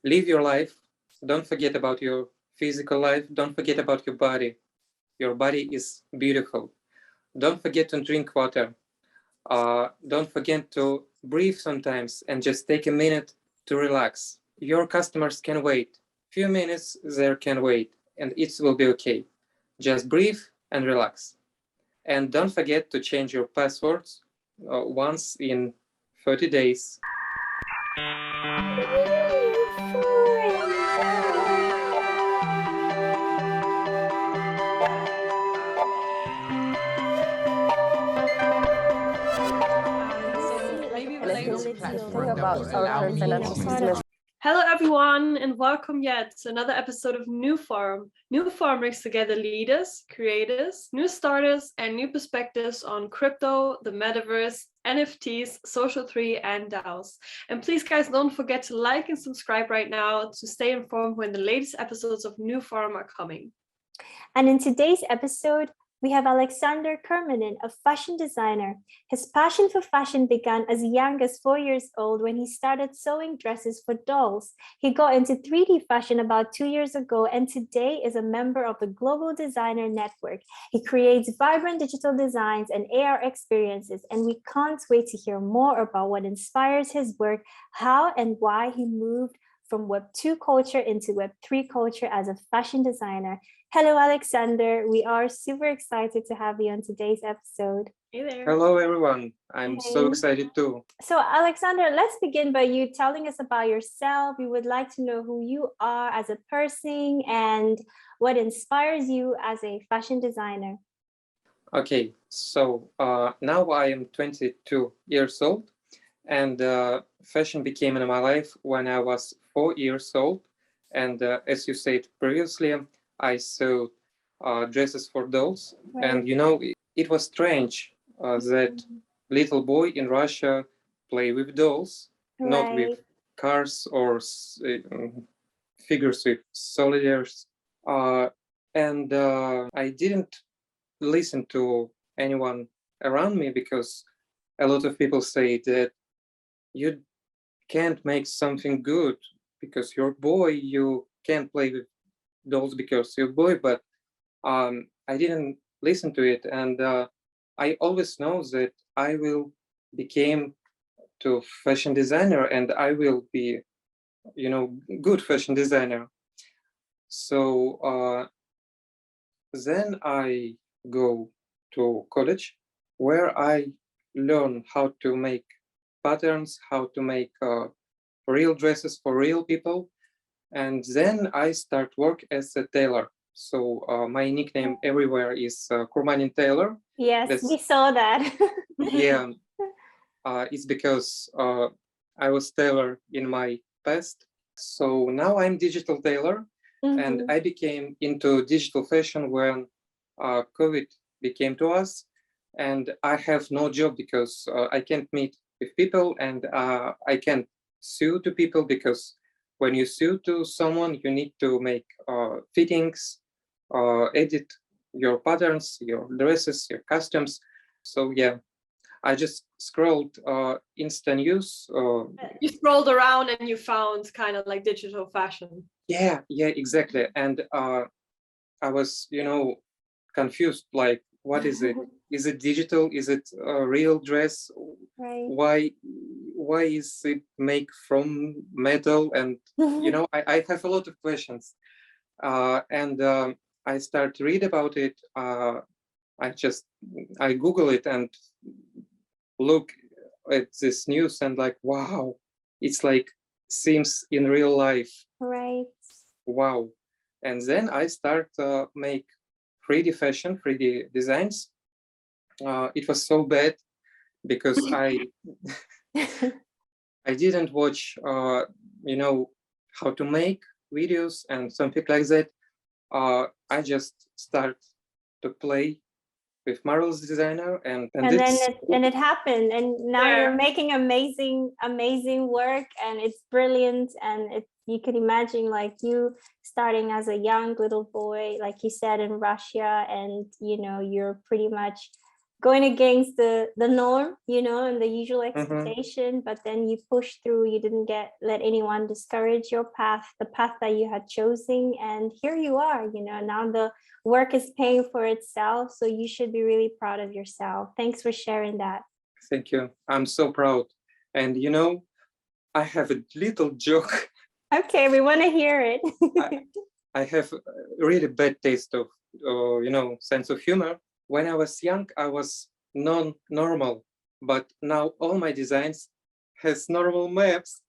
live your life. Don't forget about your physical life. Don't forget about your body. Your body is beautiful. Don't forget to drink water. Don't forget to breathe sometimes and just take a minute to relax. Your customers can wait. Few minutes they can wait and it will be okay. Just breathe and relax. And don't forget to change your passwords once in 30 days. Hello everyone and welcome yet to another episode of NewForum. NewForum brings together leaders, creators, new starters and new perspectives on crypto, the Metaverse, NFTs, Social 3 and DAOs. And please guys don't forget to like and subscribe right now to stay informed when the latest episodes of NewForum are coming. And in today's episode, we have Alexander Kurmanin, a fashion designer. His passion for fashion began as young as 4 years old when he started sewing dresses for dolls. He got into 3D fashion about 2 years ago and today is a member of the Global Designer Network. He creates vibrant digital designs and AR experiences, and we can't wait to hear more about what inspires his work, how and why he moved from Web2 culture into Web3 culture as a fashion designer. Hello, Alexander. We are super excited to have you on today's episode. Hey there. Hello, everyone. I'm so excited too. So, Alexander, let's begin by you telling us about yourself. We would like to know who you are as a person and what inspires you as a fashion designer. Okay, so now I am 22 years old, and fashion became in my life when I was 4 years old. And as you said previously, I sewed dresses for dolls. Right. And you know, it was strange that little boy in Russia play with dolls, right, not with cars or figures with soldiers. And I didn't listen to anyone around me because a lot of people say that you can't make something good because you're a boy, you can't play with dolls because you're a boy, but I didn't listen to it. And I always know that I will become to fashion designer and I will be, you know, good fashion designer. So then I go to college where I learn how to make patterns, how to make real dresses for real people. And then I start work as a tailor. So my nickname everywhere is Kurmanin Tailor. Yes, we saw that. Yeah, it's because I was tailor in my past. So now I'm digital tailor, and I became into digital fashion when COVID became to us. And I have no job because I can't meet with people and I can't sue to people because when you sue to someone, you need to make fittings, edit your patterns, your dresses, your costumes. So yeah, I just scrolled Insta News. You scrolled around and you found kind of like digital fashion. Yeah, exactly. And I was, you know, confused, like, what is it? Is it digital? Is it a real dress? Right. Why is it made from metal? And you know, I have a lot of questions. And I start to read about it. I Google it and look at this news and like, wow, it's like seems in real life. Right. Wow. And then I start make 3D fashion, 3D designs. It was so bad because I didn't watch, you know, how to make videos and something like that. I just start to play with Marvel's designer and then it happened, and now you're making amazing work, and it's brilliant. And you can imagine like you starting as a young little boy, like you said, in Russia, and you know, you're pretty much going against the norm, and the usual Mm-hmm. expectation, but then you push through. You didn't let anyone discourage your path, the path that you had chosen, and here you are. Now the work is paying for itself, so you should be really proud of yourself. Thanks for sharing that. Thank you. I'm so proud. And I have a little joke. Okay, we want to hear it. I have a really bad taste of sense of humor. When I was young, I was non-normal, but now all my designs has normal maps.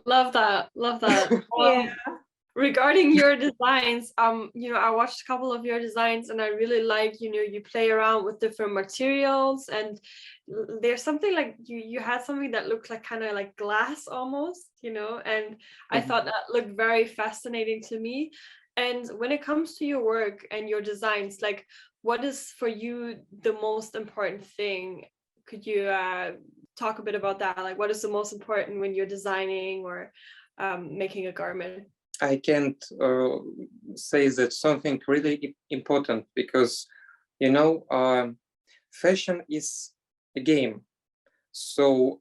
Love that. Yeah. Regarding your designs, I watched a couple of your designs and I really like, you play around with different materials, and there's something like you had something that looked like kind of like glass almost, and I thought that looked very fascinating to me. And when it comes to your work and your designs, like what is for you the most important thing? Could you talk a bit about that? Like what is the most important when you're designing or making a garment? I can't say that something really important because, fashion is a game. So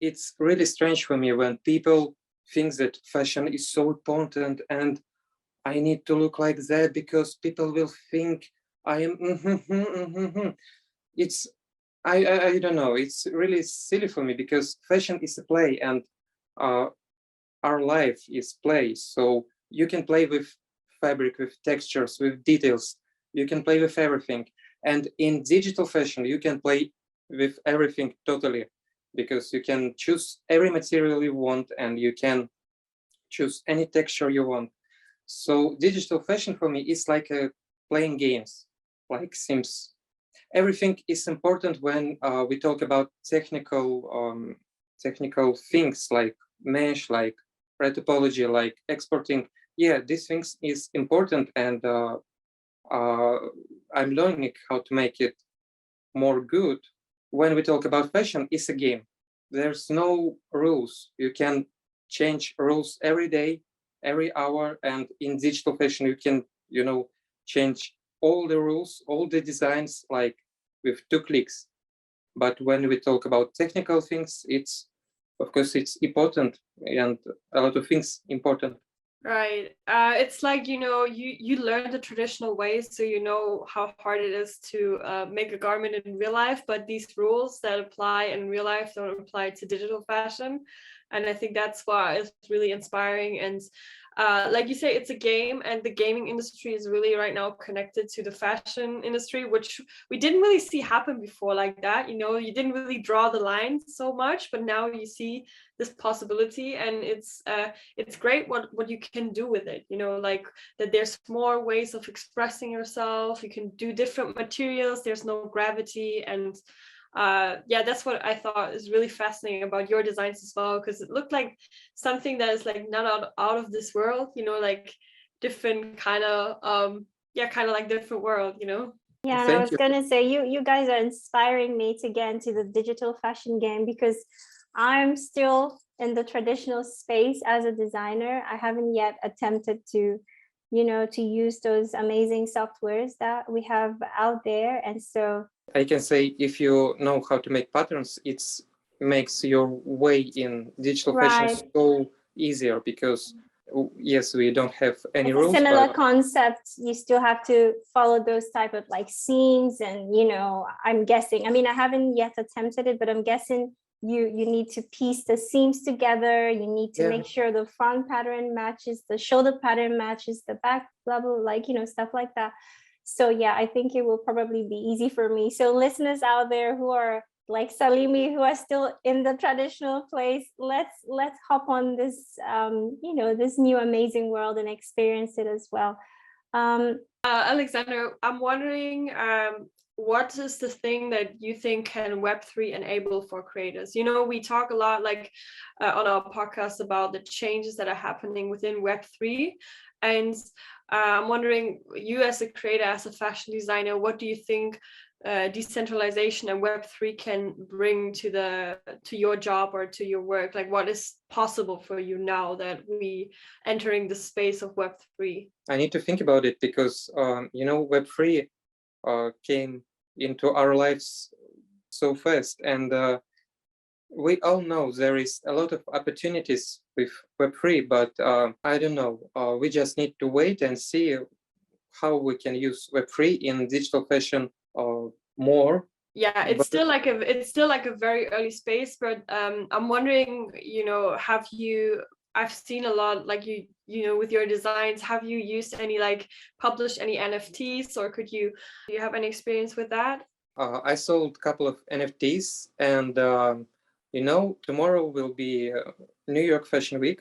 it's really strange for me when people think that fashion is so important and I need to look like that because people will think I am. It's I don't know. It's really silly for me because fashion is a play and our life is play. So you can play with fabric, with textures, with details. You can play with everything. And in digital fashion, you can play with everything totally because you can choose every material you want and you can choose any texture you want. So digital fashion for me is like playing games, like Sims. Everything is important when we talk about technical things like mesh, like topology, like exporting. Yeah, these things is important, and I'm learning how to make it more good. When we talk about fashion, it's a game. There's no rules. You can change rules every day, every hour, and in digital fashion, you can, change all the rules, all the designs, like with 2 clicks. But when we talk about technical things, of course, it's important, and a lot of things important. Right. It's like, you learn the traditional ways, so you know how hard it is to make a garment in real life, but these rules that apply in real life don't apply to digital fashion. And I think that's why it's really inspiring. And like you say, it's a game, and the gaming industry is really right now connected to the fashion industry, which we didn't really see happen before like that. You didn't really draw the lines so much, but now you see this possibility, and it's great what you can do with it. Like that there's more ways of expressing yourself. You can do different materials. There's no gravity, and that's what I thought is really fascinating about your designs as well, because it looked like something that is like not out of this world, like different kind of kind of like different world. Yeah, and I was gonna say you guys are inspiring me to get into the digital fashion game, because I'm still in the traditional space as a designer. I haven't yet attempted to use those amazing softwares that we have out there. And so I can say, if you know how to make patterns, it makes your way in digital fashion so easier, because yes, we don't have any rules. Similar concepts, you still have to follow those type of like seams, and I'm guessing, I haven't yet attempted it, but I'm guessing you need to piece the seams together. You need to make sure the front pattern matches, the shoulder pattern matches the back, blah blah, like stuff like that. So yeah, I think it will probably be easy for me. So listeners out there who are like Salimi, who are still in the traditional place, let's hop on this this new amazing world and experience it as well. Alexander, I'm wondering, what is the thing that you think can Web3 enable for creators? We talk a lot on our podcast about the changes that are happening within Web3. And I'm wondering, you as a creator, as a fashion designer, what do you think decentralization and Web3 can bring to your job or to your work? Like, what is possible for you now that we entering the space of Web3? I need to think about it because Web3 came into our lives so fast, and we all know there is a lot of opportunities with Web3, but I don't know. We just need to wait and see how we can use Web3 in digital fashion more. Yeah, it's still like a very early space, but I'm wondering, I've seen a lot, like with your designs, have you used any, like, published any NFTs, or do you have any experience with that? I sold a couple of NFTs, and tomorrow will be New York Fashion Week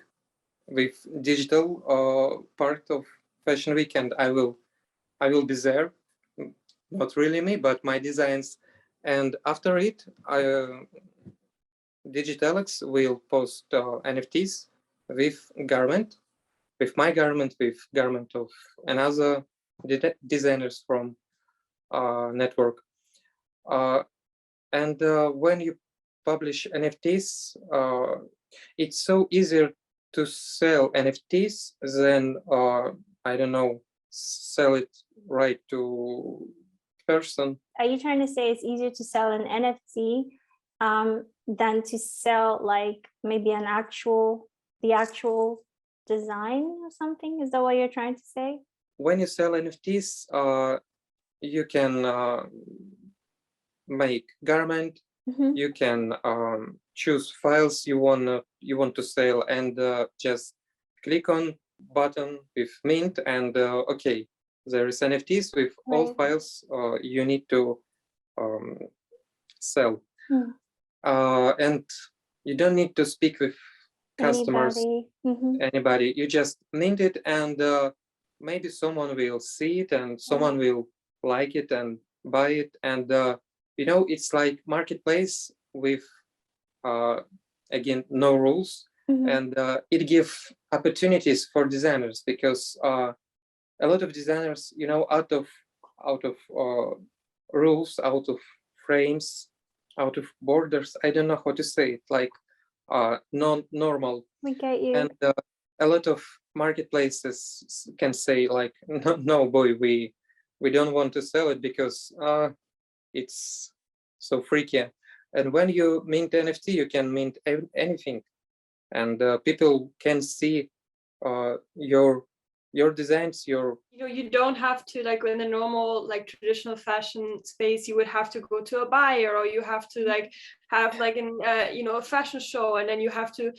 with digital part of Fashion Week, and I will be there. Not really me, but my designs. And after it, Digitalex will post NFTs with my garment, with garment of another designers from network. And when you publish NFTs, it's so easier to sell NFTs than I don't know, sell it right to person. Are you trying to say it's easier to sell an NFT than to sell, like, maybe the actual design or something? Is that what you're trying to say? When you sell NFTs, you can make garment. Mm-hmm. You can choose files you want to sell, and just click on button with mint, and okay, there is NFTs with all Right. files you need to sell. Hmm. And you don't need to speak with customers, anybody. You just mint it, and maybe someone will see it, and someone will like it and buy it. And it's like marketplace with again, no rules. And it gives opportunities for designers, because a lot of designers, out of rules, out of frames, out of borders, I don't know how to say it, like non-normal. We get you. And a lot of marketplaces can say, like, no boy, we don't want to sell it because it's so freaky. And when you mint NFT, you can mint anything, and people can see your designs, you don't have to, like, in the normal, like, traditional fashion space, you would have to go to a buyer, or you have to, like, have, like, a fashion show, and then you have to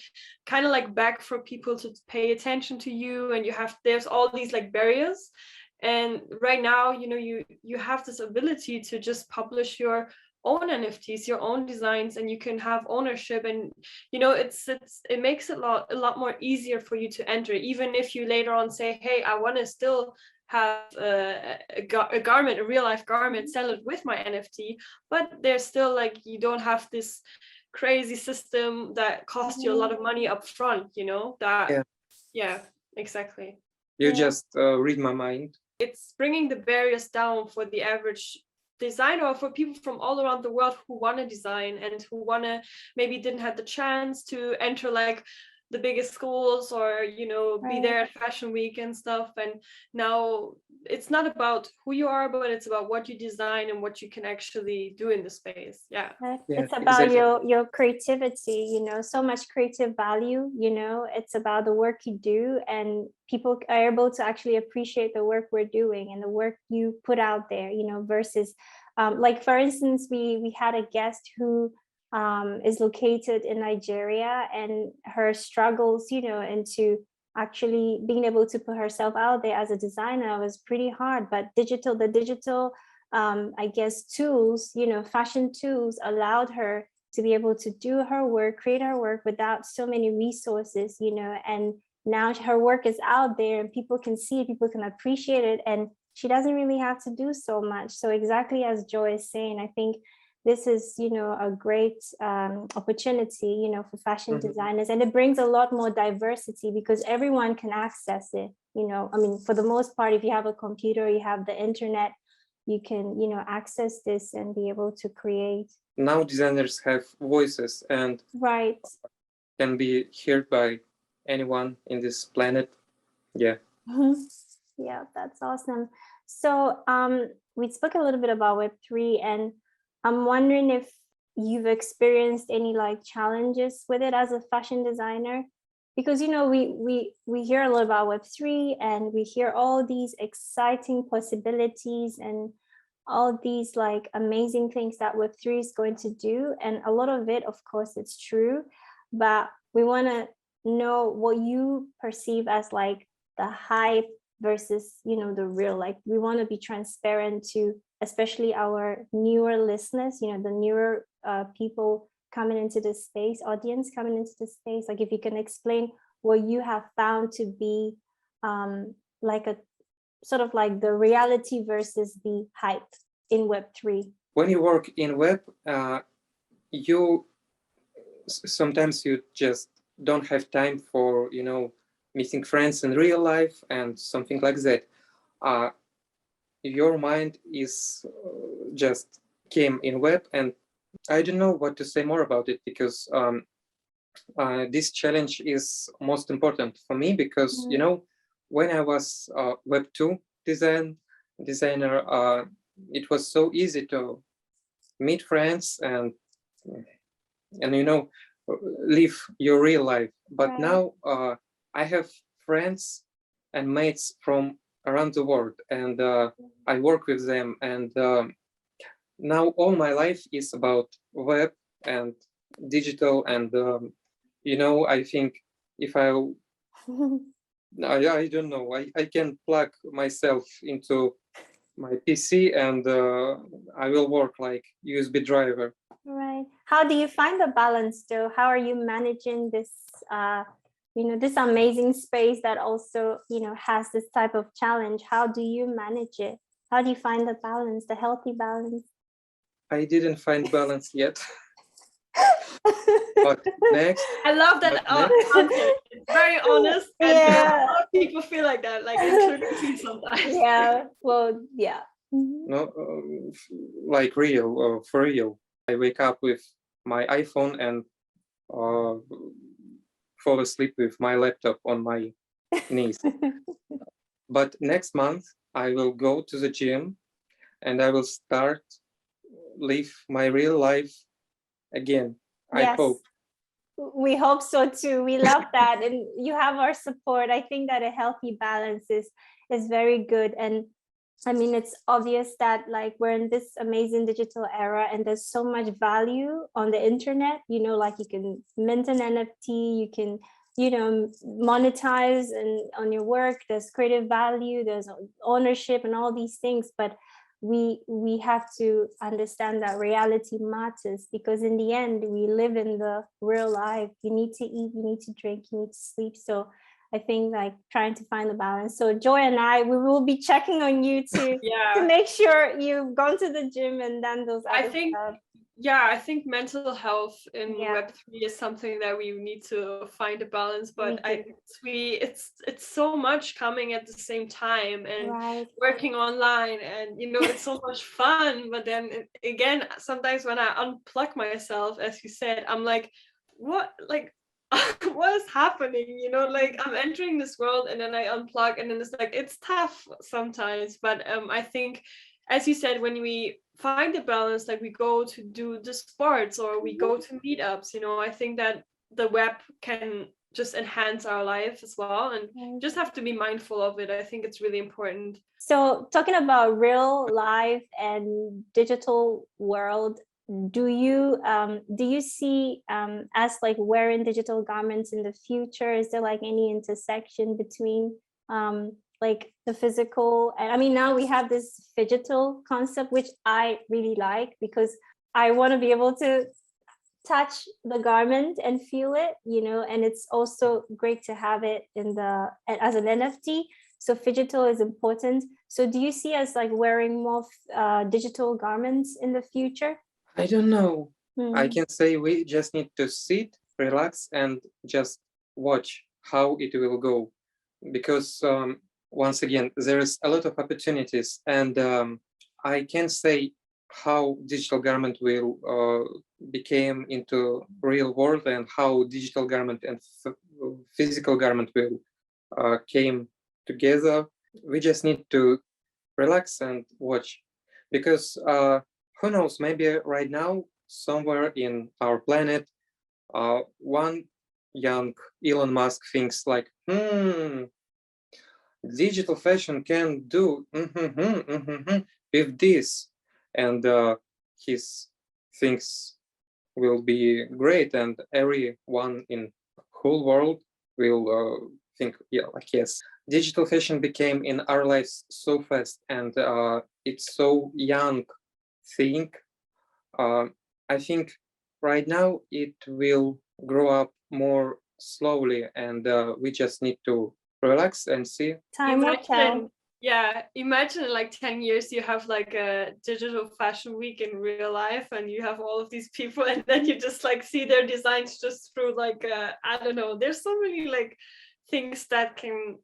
kind of, like, beg for people to pay attention to you, and there's all these, like, barriers. And right now, you have this ability to just publish your own NFTs, your own designs, and you can have ownership, and it makes it a lot more easier for you to enter, even if you later on say, hey, I want to still have a garment, a real life garment, sell it with my NFT, but there's still, like, you don't have this crazy system that costs you a lot of money up front, yeah, exactly. You just read my mind. It's bringing the barriers down for the average designer, or for people from all around the world who want to design and who maybe didn't have the chance to enter, like, the biggest schools, or be there at Fashion Week and stuff. And now it's not about who you are, but it's about what you design and what you can actually do in the space. It's about your creativity, so much creative value. It's about the work you do, and people are able to actually appreciate the work we're doing and the work you put out there, versus like, for instance, we had a guest who is located in Nigeria, and her struggles, into actually being able to put herself out there as a designer was pretty hard. But the digital I guess tools, fashion tools, allowed her to be able to do her work, create her work without so many resources, and now her work is out there and people can see it, people can appreciate it, and she doesn't really have to do so much. So exactly as Joy is saying, I think this is, a great opportunity, for fashion designers, and it brings a lot more diversity because everyone can access it. I mean, for the most part, if you have a computer, you have the internet, you can, you know, access this and be able to create. Now designers have voices and Right. can be heard by anyone in this planet. Yeah. Yeah, that's awesome. So we spoke a little bit about Web3, and I'm wondering if you've experienced any like challenges with it as a fashion designer, because you know we hear a lot about Web3 and we hear all these exciting possibilities and all these like amazing things that Web3 is going to do, and a lot of it, of course, it's true, but we want to know what you perceive as like the hype versus, you know, the real. Like we want to be transparent to especially our newer listeners, you know, the newer people coming into the space, audience coming into the space. Like if you can explain what you have found to be like a sort of like the reality versus the hype in Web3. When you work in web, you sometimes you just don't have time for, you know, meeting friends in real life and something like that. Your mind is just came in web, and I don't know what to say more about it, because this challenge is most important for me, because you know, when I was Web2 designer, it was so easy to meet friends and you know, live your real life. But Right. now I have friends and mates from around the world, and I work with them, and now all my life is about web and digital, and you know, I think if I don't know, I can plug myself into my PC and I will work like USB driver. Right. How do you find the balance though? How are you managing this, you know, this amazing space that also, you know, has this type of challenge? How do you manage it? How do you find the balance, the healthy balance? I didn't find balance yet. But next, I love that answer. It's very honest, and Yeah. a lot of people feel like that, like including me sometimes. Yeah. Well, yeah. no, like real, for real. I wake up with my iPhone and fall asleep with my laptop on my knees. But next month I will go to the gym and I will start live my real life again. I Yes. hope. We hope so too. We love that, and you have our support. I think that a healthy balance is very good. And I mean, it's obvious that like we're in this amazing digital era, and there's so much value on the internet. You know, like you can mint an NFT, you can, you know, monetize and on your work. There's creative value, there's ownership, and all these things. But we have to understand that reality matters, because in the end we live in the real life. You need to eat, you need to drink, you need to sleep. So I think like trying to find the balance. So Joy and I, we will be checking on you to make sure you've gone to the gym and done those other stuff. I think mental health in Web3 is something that we need to find a balance, but it's so much coming at the same time, and working online, and you know, it's so much fun. But then again, sometimes when I unplug myself, as you said, I'm like, what, like what is happening? You know, like I'm entering this world and then I unplug, and then it's like, it's tough sometimes. But I think, as you said, when we find the balance, like we go to do the sports or we go to meetups, you know, I think that the web can just enhance our life as well, and just have to be mindful of it. I think it's really important. So talking about real life and digital world, do you see as like wearing digital garments in the future? Is there like any intersection between like the physical? And I mean, now we have this phygital concept, which I really like, because I want to be able to touch the garment and feel it, you know, and it's also great to have it in the as an NFT. So phygital is important. So do you see us like wearing more digital garments in the future? I don't know. I can say we just need to sit, relax, and just watch how it will go. Because once again, there is a lot of opportunities, and I can say how digital garment will became into real world and how digital garment and physical garment will came together. We just need to relax and watch, because who knows, maybe right now somewhere in our planet one young Elon Musk thinks like, digital fashion can do with this, and his things will be great, and everyone in whole world will think, yeah, like, yes, digital fashion became in our lives so fast, and it's so young thing. I think right now it will grow up more slowly, and we just need to relax and see. Time will tell. Yeah, imagine in like 10 years you have like a digital fashion week in real life, and you have all of these people, and then you just like see their designs just through like I don't know, there's so many like things that can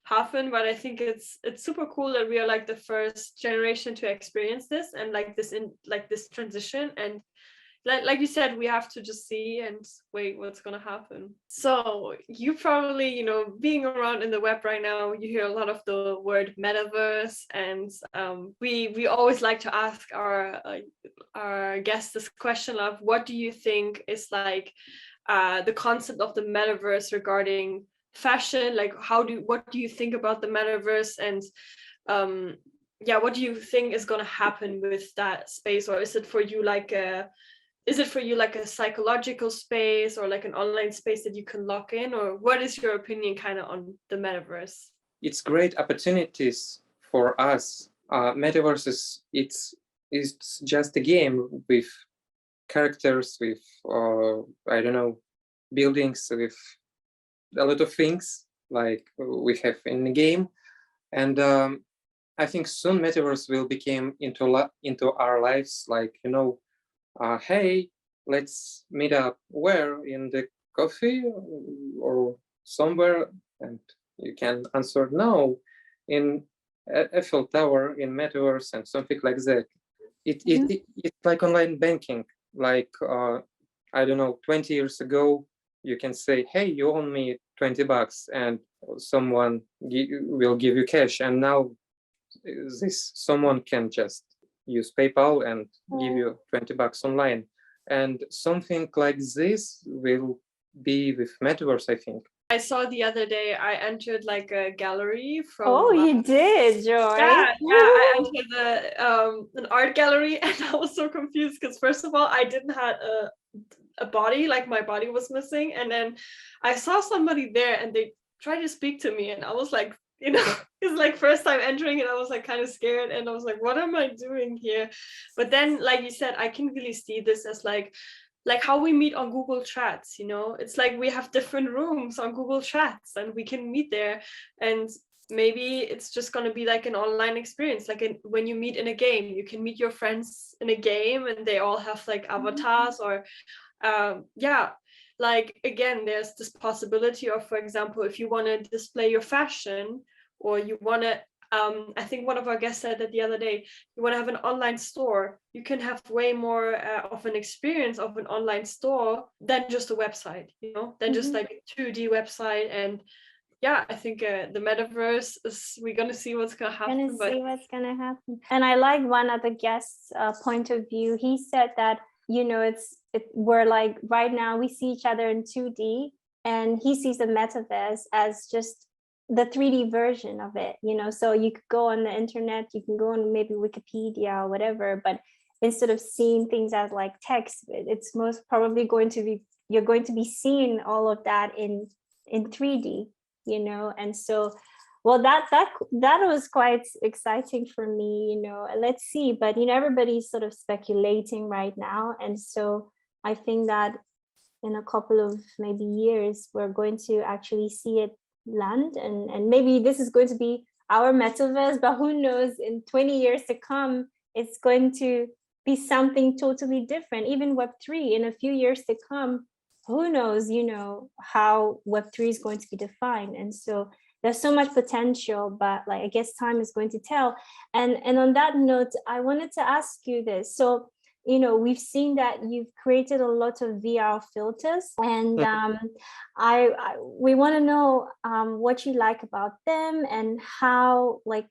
happen, but I think it's super cool that we are like the first generation to experience this, and like this transition, and like you said, we have to just see and wait what's going to happen. So you probably, you know, being around in the web right now, you hear a lot of the word metaverse, and we always like to ask our guests this question of, what do you think is like the concept of the metaverse regarding fashion? Like, what do you think about the metaverse, and what do you think is going to happen with that space? Or is it for you like a psychological space, or like an online space that you can lock in? Or what is your opinion kind of on the metaverse? It's great opportunities for us. Metaverse it's just a game with characters, with I don't know, buildings, with a lot of things like we have in the game, and I think soon Metaverse will become into our lives, like, you know, hey, let's meet up where, in the coffee or somewhere, and you can answer no, in Eiffel Tower in Metaverse and something like that. It's like online banking, like I don't know, 20 years ago you can say, hey, you owe me $20, and someone will give you cash, and now this someone can just use PayPal and give you $20 online. And something like this will be with Metaverse, I think. I saw the other day, I entered like a gallery from... Oh, you did, Joy. Yeah, I entered an art gallery, and I was so confused because first of all, I didn't have a body, like my body was missing. And then I saw somebody there and they tried to speak to me, and I was like, you know, it's like first time entering, and I was like kind of scared, and I was like, what am I doing here? But then, like you said, I can really see this as like how we meet on Google Chats, you know. It's like we have different rooms on Google Chats and we can meet there, and maybe it's just going to be like an online experience, like when you meet in a game, you can meet your friends in a game and they all have like avatars, or like, again, there's this possibility of, for example, if you want to display your fashion, or you want to I think one of our guests said that the other day, you want to have an online store, you can have way more of an experience of an online store than just a website, you know, than just like a 2D website. And yeah, I think the metaverse is, we're going to see what's going to happen. And I like one of the guests' point of view. He said that, you know, we're like, right now we see each other in 2D, and he sees the metaverse as just the 3D version of it, you know. So you could go on the internet, you can go on maybe Wikipedia or whatever, but instead of seeing things as like text, it's most probably going to be, you're going to be seeing all of that in 3D, you know. And so, well, that was quite exciting for me, you know. Let's see, but you know, everybody's sort of speculating right now, and so I think that in a couple of maybe years we're going to actually see it land, and maybe this is going to be our metaverse, but who knows, in 20 years to come it's going to be something totally different. Even Web3 in a few years to come, who knows, you know, how Web3 is going to be defined. And so there's so much potential, but like I guess time is going to tell. And on that note, I wanted to ask you this. So, you know, we've seen that you've created a lot of VR filters, and we want to know what you like about them and how, like,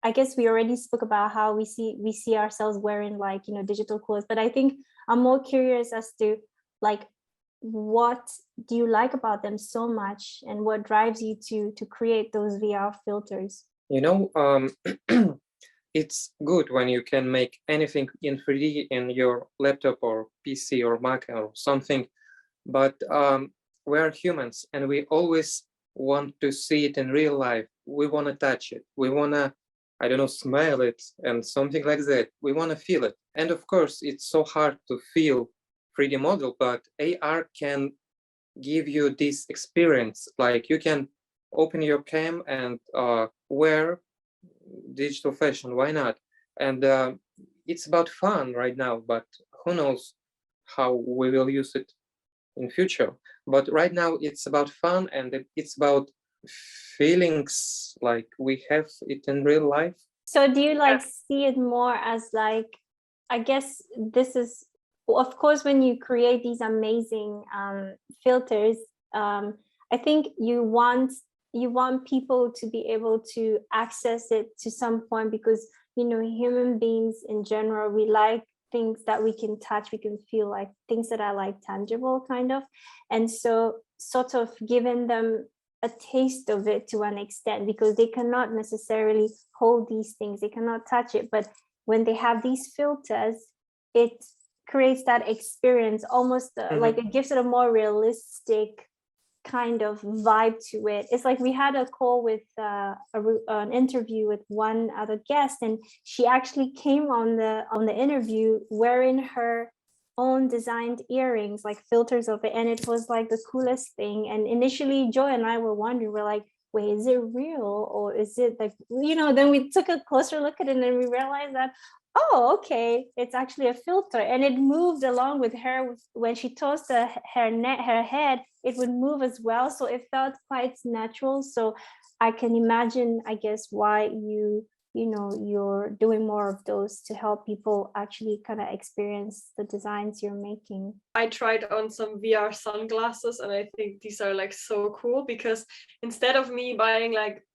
I guess we already spoke about how we see ourselves wearing, like, you know, digital clothes, but I think I'm more curious as to, like, what do you like about them so much, and what drives you to create those VR filters? You know, it's good when you can make anything in 3D in your laptop or PC or Mac or something, but we're humans and we always want to see it in real life. We want to touch it. We want to, I don't know, smell it and something like that. We want to feel it. And of course, it's so hard to feel 3D model, but AR can give you this experience. Like you can open your cam and wear digital fashion. Why not? And it's about fun right now, but who knows how we will use it in future. But right now it's about fun, and it's about feelings like we have it in real life. So do you like see it more as, like, I guess this is, of course, when you create these amazing filters, I think you want people to be able to access it to some point, because, you know, human beings in general, we like things that we can touch, we can feel, like things that are like tangible kind of. And so sort of giving them a taste of it to an extent, because they cannot necessarily hold these things, they cannot touch it, but when they have these filters, it creates that experience almost like it gives it a more realistic kind of vibe to it. It's like we had a call with an interview with one other guest, and she actually came on the interview wearing her own designed earrings, like filters of it, and it was like the coolest thing. And initially Joy and I were wondering, we're like, wait, is it real, or is it, like, you know, then we took a closer look at it and we realized that, oh, okay, it's actually a filter, and it moved along with her. When she tossed her head, it would move as well, so it felt quite natural. So I can imagine, I guess, why you're doing more of those to help people actually kind of experience the designs you're making. I tried on some VR sunglasses, and I think these are like so cool, because instead of me buying like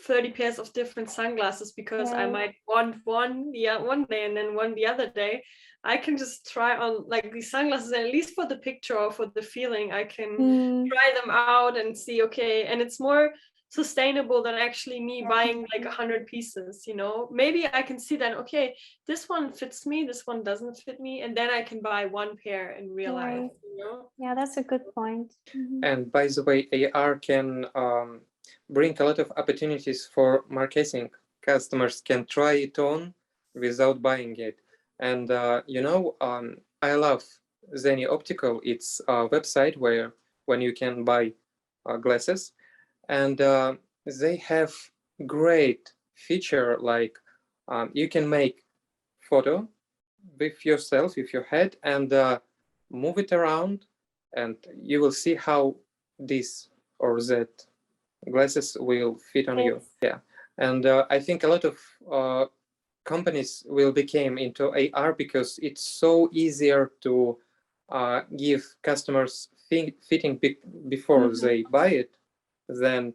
30 pairs of different sunglasses, because I might want one day and then one the other day, I can just try on like these sunglasses, and at least for the picture or for the feeling, I can try them out and see, okay, and it's more sustainable than actually me buying like 100 pieces, you know. Maybe I can see then, okay, this one fits me, this one doesn't fit me, and then I can buy one pair in real life, you know. Yeah, that's a good point. And by the way, AR can bring a lot of opportunities for marketing. Customers can try it on without buying it. And you know, I love Zenny Optical. It's a website where when you can buy glasses, and they have great feature, like you can make photo with yourself, with your head, and move it around, and you will see how this or that glasses will fit on you. Yeah, and I think a lot of companies will become into AR because it's so easier to give customers fitting before they buy it, than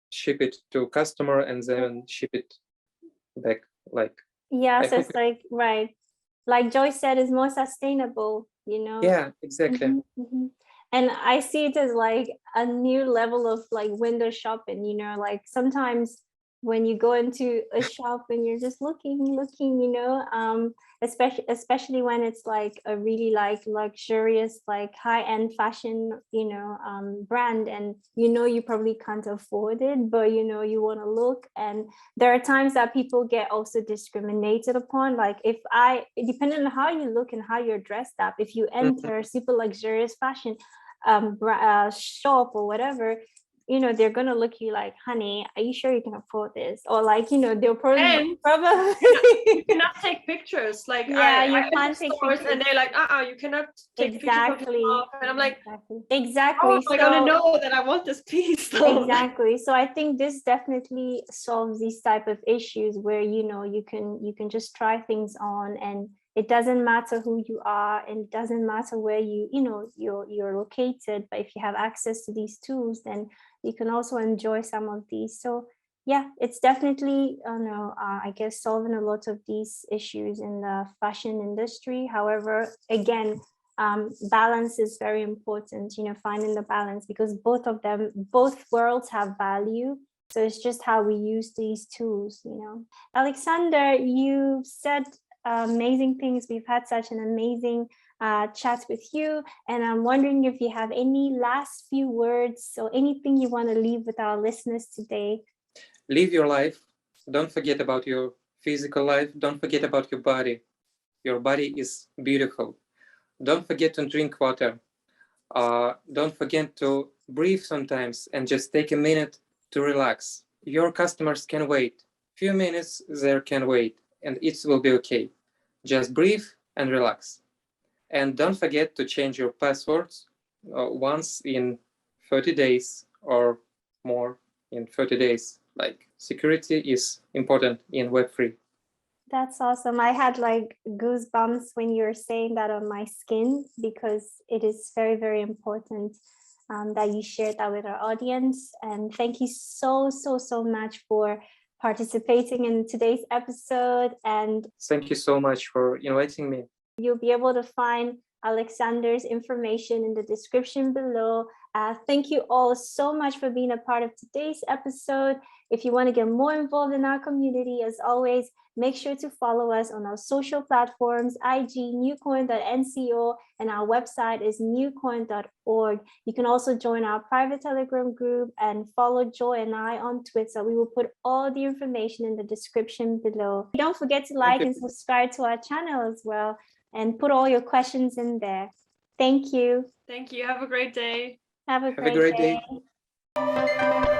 ship it to customer and then ship it back. Like, yeah, so it's like, right, like Joy said, is more sustainable, you know. Yeah, exactly. And I see it as like a new level of like window shopping, you know, like sometimes when you go into a shop and you're just looking, you know, especially when it's like a really like luxurious, like high-end fashion, you know, brand, and you know you probably can't afford it, but you know you want to look. And there are times that people get also discriminated upon, like depending on how you look and how you're dressed up, if you enter super luxurious fashion shop or whatever, they're going to look at you like, honey, are you sure you can afford this? Or like, they'll probably you cannot take pictures. Like yeah, I you can't take stores pictures. and they're like, you cannot take Exactly. pictures of yourself. And I'm like, exactly. how am I gonna know that I want this piece? though? Exactly. So I think this definitely solves these type of issues where you can just try things on, and it doesn't matter who you are, and it doesn't matter where you're located, but if you have access to these tools, then you can also enjoy some of these. So yeah, it's definitely I guess solving a lot of these issues in the fashion industry. However, again, balance is very important, finding the balance, because both worlds have value. So it's just how we use these tools. Alexander, you said amazing things. We've had such an amazing chat with you, and I'm wondering if you have any last few words or anything you want to leave with our listeners today. Live your life. Don't forget about your physical life. Don't forget about your body. Your body is beautiful. Don't forget to drink water. Don't forget to breathe sometimes, and just take a minute to relax. Your customers can wait. Few minutes they can wait, and it will be okay. Just breathe and relax. And don't forget to change your passwords once in 30 days or more in 30 days. Like, security is important in Web3. That's awesome. I had like goosebumps when you were saying that on my skin, because it is very, very important that you shared that with our audience. And thank you so much for participating in today's episode. And thank you so much for inviting me. You'll be able to find Alexander's information in the description below. Thank you all so much for being a part of today's episode. If you want to get more involved in our community, as always, make sure to follow us on our social platforms, IG, newcoin.nco, and our website is newcoin.org. You can also join our private Telegram group and follow Joy and I on Twitter. We will put all the information in the description below. Don't forget to like and subscribe to our channel as well, and put all your questions in there. Thank you. Thank you. Have a great day. Have a great day.